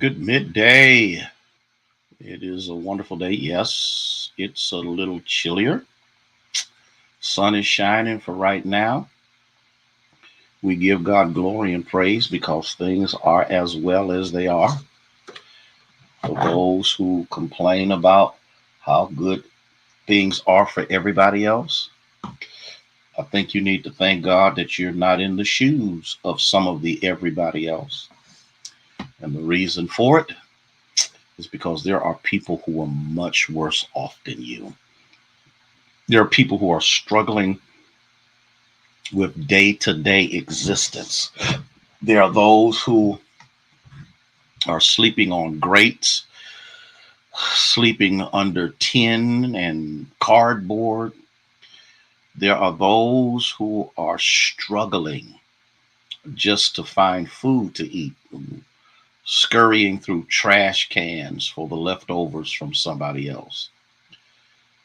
Good midday. It is a wonderful day. Yes, it's a little chillier. Sun is shining for right now. We give God glory and praise because things are as well as they are. For those who complain about how good things are for everybody else, I think you need to thank God that you're not in the shoes of some of the everybody else. And the reason for it is because there are people who are much worse off than you. There are people who are struggling with day to day existence. There are those who are sleeping on grates, sleeping under tin and cardboard. There are those who are struggling just to find food to eat, scurrying through trash cans for the leftovers from somebody else.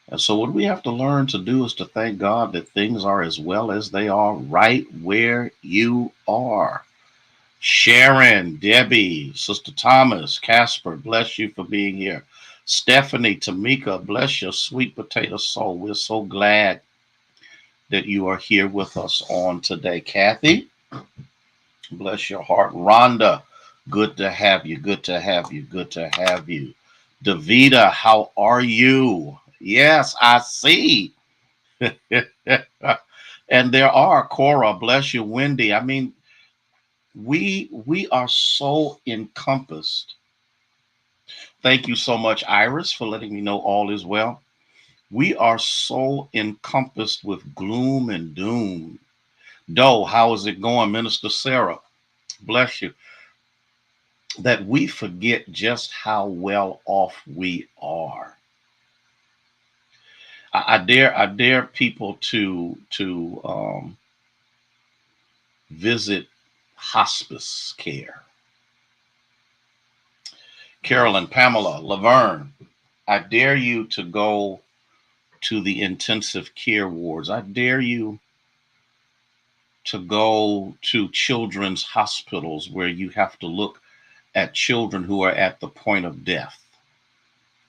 And so, what we have to learn to do is to thank God that things are as well as they are right where you are. Sharon, Debbie, Sister Thomas, Casper, bless you for being here. Stephanie, Tamika, bless your sweet potato soul. We're so glad that you are here with us on today. Kathy, bless your heart. Rhonda, good to have you. Good to have you. Good to have you. Davita, how are you? Yes, I see. And there are Cora, bless you, Wendy. I mean, we are so encompassed. Thank you so much, Iris, for letting me know all is well. We are so encompassed with gloom and doom. Doe, how is it going, Minister Sarah? Bless you. That we forget just how well off we are. I dare people to visit hospice care. Carolyn, Pamela, Laverne, I dare you to go to the intensive care wards. I dare you to go to children's hospitals where you have to look at children who are at the point of death.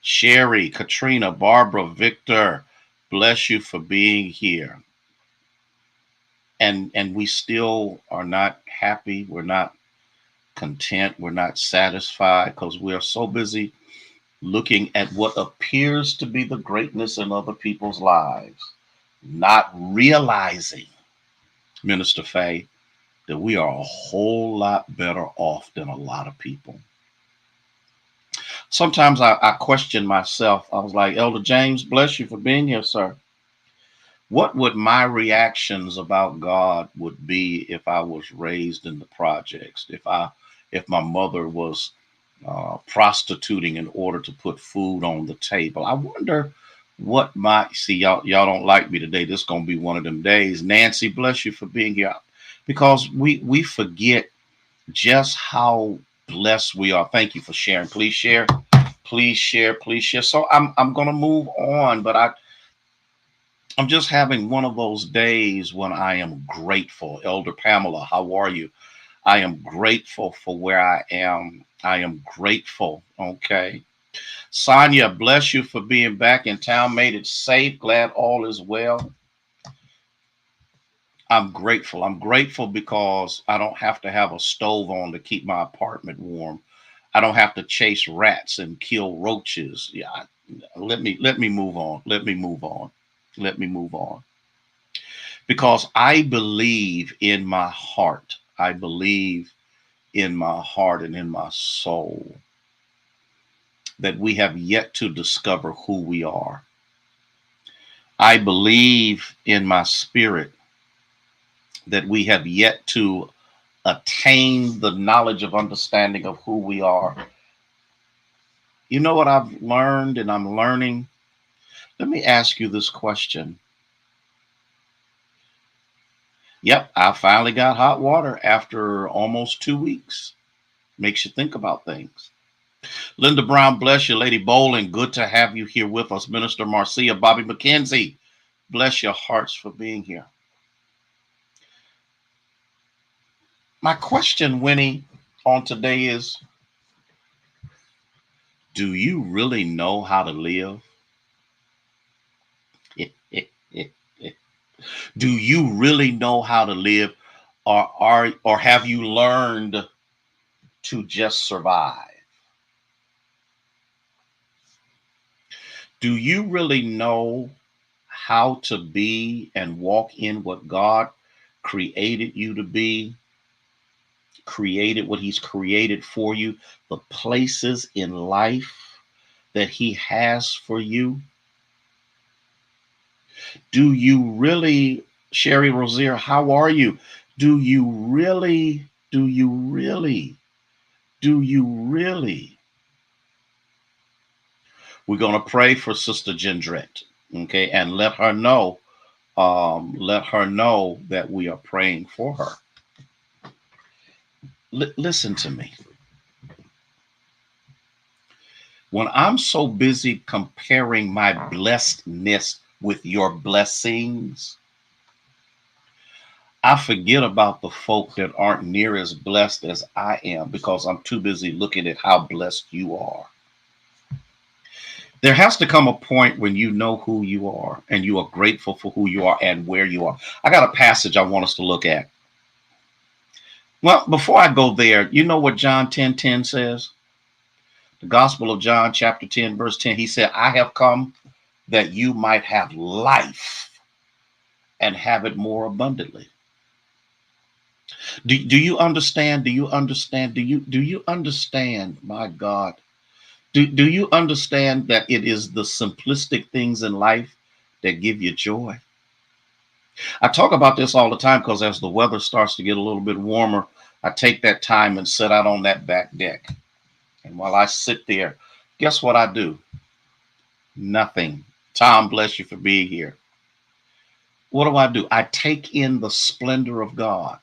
Sherry, Katrina, Barbara, Victor, bless you for being here. And we still are not happy. We're not content. We're not satisfied because we are so busy looking at what appears to be the greatness in other people's lives, not realizing, Minister Faye, that we are a whole lot better off than a lot of people. Sometimes I question myself. I was like, Elder James, bless you for being here, sir. What would my reactions about God would be if I was raised in the projects? If my mother was prostituting in order to put food on the table? I wonder what my see y'all don't like me today. This is gonna be one of them days. Nancy, bless you for being here, because we forget just how blessed we are. Thank you for sharing. Please share. Please share. Please share. So I'm gonna move on, but I'm just having one of those days when I am grateful. Elder Pamela, how are you? I am grateful for where I am. I am grateful. Okay. Sonia, bless you for being back in town. Made it safe. Glad all is well. I'm grateful. I'm grateful because I don't have to have a stove on to keep my apartment warm. I don't have to chase rats and kill roaches. Yeah, let me move on. Let me move on. Let me move on. Because I believe in my heart. I believe in my heart and in my soul that we have yet to discover who we are. I believe in my spirit that we have yet to attain the knowledge of understanding of who we are. You know what I've learned and I'm learning? Let me ask you this question. Yep, I finally got hot water after almost 2 weeks. Makes you think about things. Linda Brown, bless you. Lady Bowling, good to have you here with us. Minister Marcia, Bobby McKenzie, bless your hearts for being here. My question, Winnie, on today is, Do you really know how to live? Do you really know how to live? Or have you learned to just survive? Do you really know how to be and walk in what God created you to be, created what He's created for you, the places in life that He has for you? Do you really, Sherry Rozier, how are you? Do you really, do you really, do you really? We're going to pray for Sister Gendrette, okay, and let her know that we are praying for her. Listen to me. When I'm so busy comparing my blessedness with your blessings, I forget about the folk that aren't near as blessed as I am because I'm too busy looking at how blessed you are. There has to come a point when you know who you are and you are grateful for who you are and where you are. I got a passage I want us to look at. Well, before I go there, you know what John 10:10 says? The Gospel of John, chapter 10, verse 10. He said, I have come that you might have life and have it more abundantly. Do you understand? Do you understand? Do you understand, my God? Do you understand that it is the simplistic things in life that give you joy? I talk about this all the time because as the weather starts to get a little bit warmer, I take that time and sit out on that back deck. And while I sit there, guess what I do? Nothing. Tom, bless you for being here. What do? I take in the splendor of God.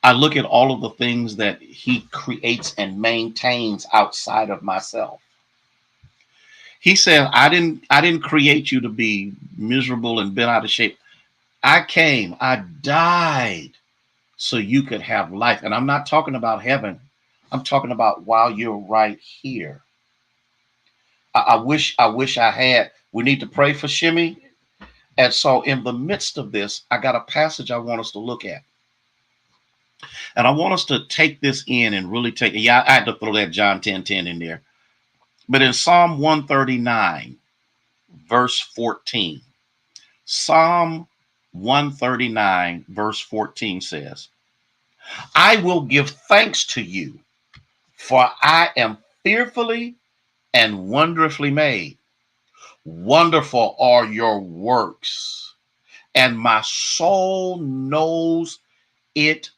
I look at all of the things that He creates and maintains outside of myself. He said, I didn't create you to be miserable and bent out of shape. I died so you could have life. And I'm not talking about heaven. I'm talking about while you're right here. I wish I had. We need to pray for Shimmy. And so in the midst of this, I got a passage I want us to look at. And I want us to take this in and really take it. Yeah, I had to throw that John 10:10 in there. But in Psalm 139, verse 14, Psalm 139, verse 14 says, I will give thanks to you, for I am fearfully and wonderfully made. Wonderful are your works, and my soul knows it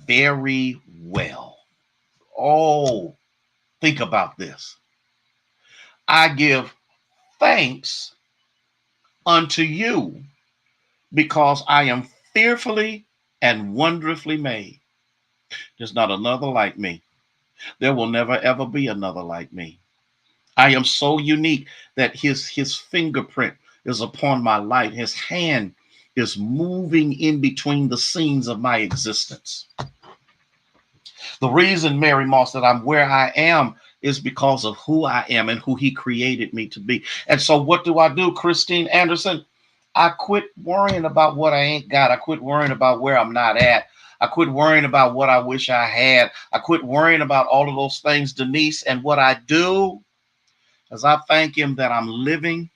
very well. Oh, think about this. I give thanks unto you because I am fearfully and wonderfully made. There's not another like me. There will never ever be another like me. I am so unique that his fingerprint is upon my life. His hand is moving in between the scenes of my existence. The reason, Mary Moss, that I'm where I am is because of who I am and who He created me to be. And so what do, Christine Anderson? I quit worrying about what I ain't got. I quit worrying about where I'm not at. I quit worrying about what I wish I had. I quit worrying about all of those things, Denise. And what I do is I thank Him that I'm living.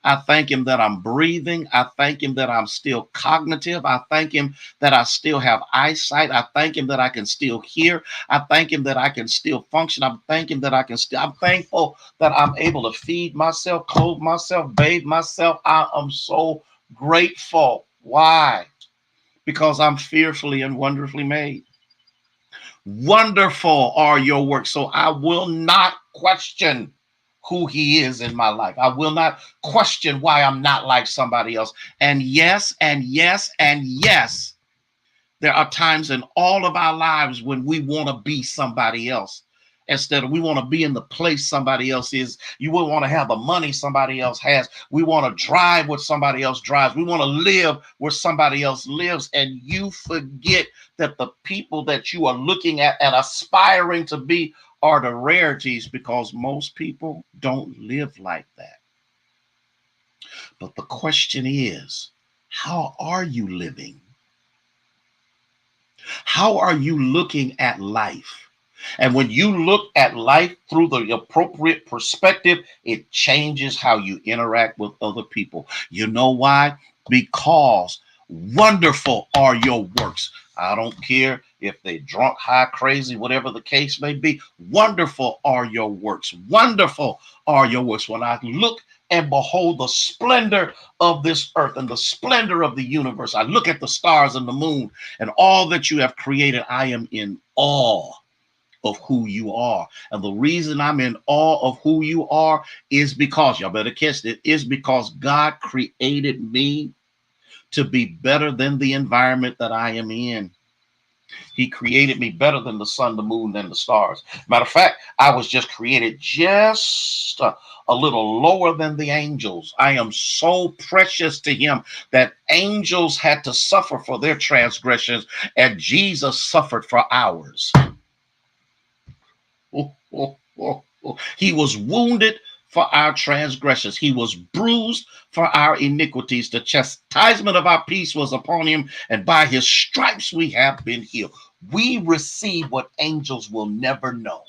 I thank Him that I'm breathing. I thank Him that I'm still cognitive. I thank Him that I still have eyesight. I thank Him that I can still hear. I thank Him that I can still function. I'm thanking that I'm thankful that I'm able to feed myself, clothe myself, bathe myself. I am so grateful. Why? Because I'm fearfully and wonderfully made. Wonderful are your works. So I will not question who He is in my life. I will not question why I'm not like somebody else. And yes, and yes, and yes, there are times in all of our lives when we want to be somebody else. Instead of we want to be in the place somebody else is. You will want to have the money somebody else has. We want to drive what somebody else drives. We want to live where somebody else lives. And you forget that the people that you are looking at and aspiring to be are the rarities because most people don't live like that. But the question is, how are you living? How are you looking at life? And when you look at life through the appropriate perspective, it changes how you interact with other people. You know why? Because wonderful are your works. I don't care if they're drunk, high, crazy, whatever the case may be. Wonderful are your works. Wonderful are your works. When I look and behold the splendor of this earth and the splendor of the universe, I look at the stars and the moon and all that you have created. I am in awe of who you are. And the reason I'm in awe of who you are is because, y'all better catch it, is because God created me to be better than the environment that I am in. He created me better than the sun, the moon, and the stars. Matter of fact, I was just created just a little lower than the angels. I am so precious to him that angels had to suffer for their transgressions, and Jesus suffered for ours. He was wounded for our transgressions. He was bruised for our iniquities. The chastisement of our peace was upon him, and by his stripes we have been healed. We receive what angels will never know.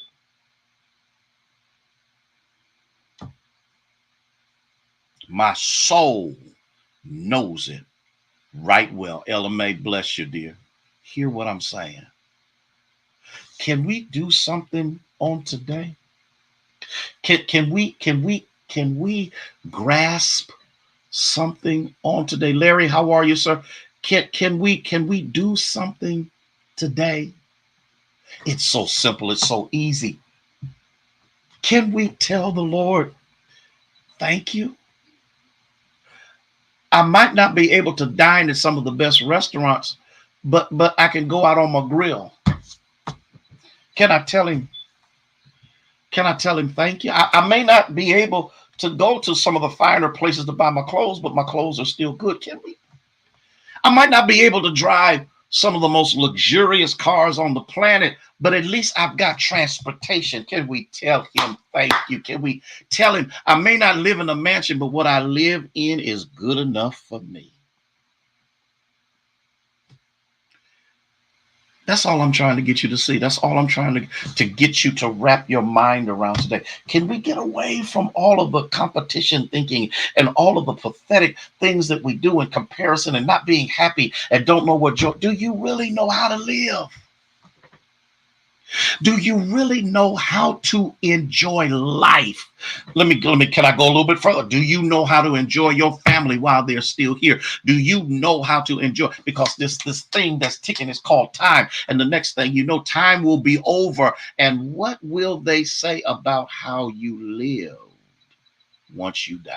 My soul knows it right well. Ella May, bless you, dear. Hear what I'm saying. Can we do something on today? Can we grasp something on today? Larry, how are you, sir? Can we do something today? It's so simple, it's so easy. Can we tell the Lord, thank you? I might not be able to dine at some of the best restaurants, but I can go out on my grill. Can I tell him? Can I tell him thank you? I may not be able to go to some of the finer places to buy my clothes, but my clothes are still good. Can we? I might not be able to drive some of the most luxurious cars on the planet, but at least I've got transportation. Can we tell him thank you? Can we tell him I may not live in a mansion, but what I live in is good enough for me? That's all I'm trying to get you to see. That's all I'm trying to get you to wrap your mind around today. Can we get away from all of the competition thinking and all of the pathetic things that we do in comparison and not being happy and don't know what joy? Do you really know how to live? Do you really know how to enjoy life? Can I go a little bit further? Do you know how to enjoy your family while they're still here? Do you know how to enjoy? Because this thing that's ticking is called time. And the next thing you know, time will be over. And what will they say about how you live once you die?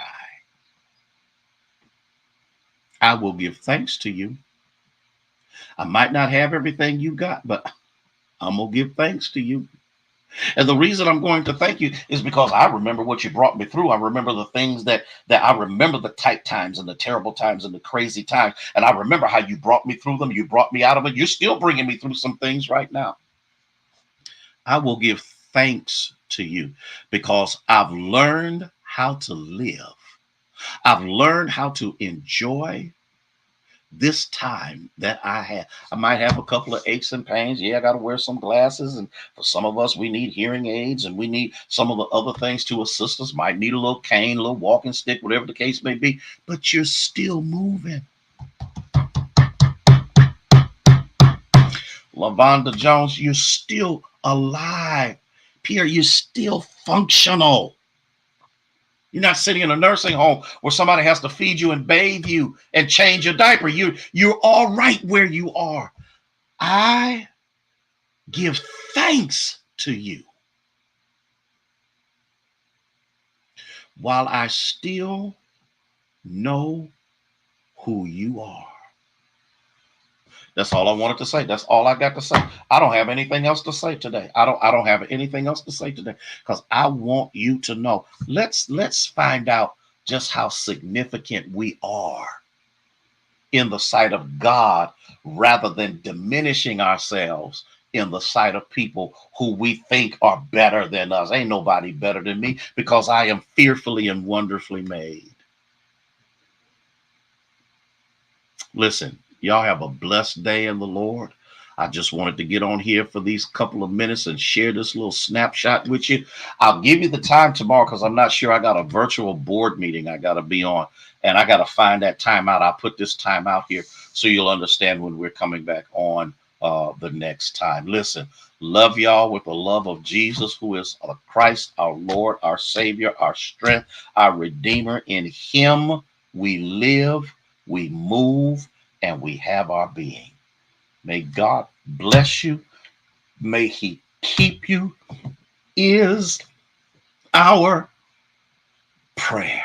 I will give thanks to you. I might not have everything you got, but I'm going to give thanks to you. And the reason I'm going to thank you is because I remember what you brought me through. I remember the things that I remember, the tight times and the terrible times and the crazy times. And I remember how you brought me through them. You brought me out of it. You're still bringing me through some things right now. I will give thanks to you because I've learned how to live. I've learned how to enjoy this time that I have. I might have a couple of aches and pains. Yeah, I got to wear some glasses. And for some of us, we need hearing aids and we need some of the other things to assist us. Might need a little cane, a little walking stick, whatever the case may be. But you're still moving. LaVonda Jones, you're still alive. Pierre, you're still functional. You're not sitting in a nursing home where somebody has to feed you and bathe you and change your diaper. You're all right where you are. I give thanks to you while I still know who you are. That's all I wanted to say. That's all I got to say. I don't have anything else to say today. I don't have anything else to say today because I want you to know. Let's find out just how significant we are in the sight of God rather than diminishing ourselves in the sight of people who we think are better than us. Ain't nobody better than me because I am fearfully and wonderfully made. Listen, y'all have a blessed day in the Lord. I just wanted to get on here for these couple of minutes and share this little snapshot with you. I'll give you the time tomorrow because I'm not sure. I got a virtual board meeting I got to be on, and I got to find that time out. I'll put this time out here so you'll understand when we're coming back on the next time. Listen, love y'all with the love of Jesus, who is Christ, our Lord, our Savior, our strength, our Redeemer. In Him we live, we move, and we have our being. May God bless you. May He keep you, is our prayer.